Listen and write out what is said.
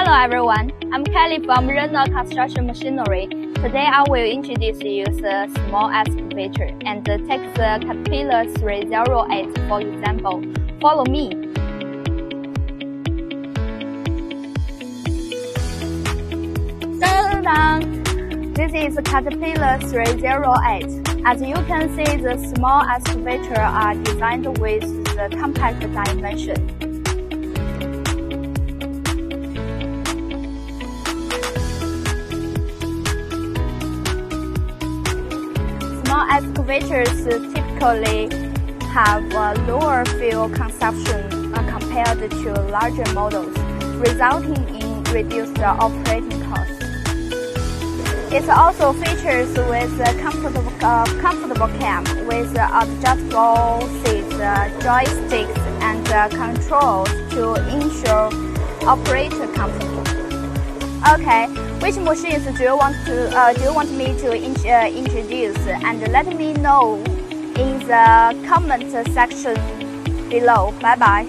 Hello everyone, I'm Kelly from Renault Construction Machinery. Today I will introduce you the small excavator and take the Caterpillar 308 for example. Follow me. This is the Caterpillar 308. As you can see, the small excavator are designed with the compact dimension. Small excavators typically have a lower fuel consumption compared to larger models, resulting in reduced operating costs. It also features with a comfortable cab with adjustable seats, joysticks, and controls to ensure operator comfortable. Okay, which machines do you want me to introduce? And let me know in the comment section below. Bye bye.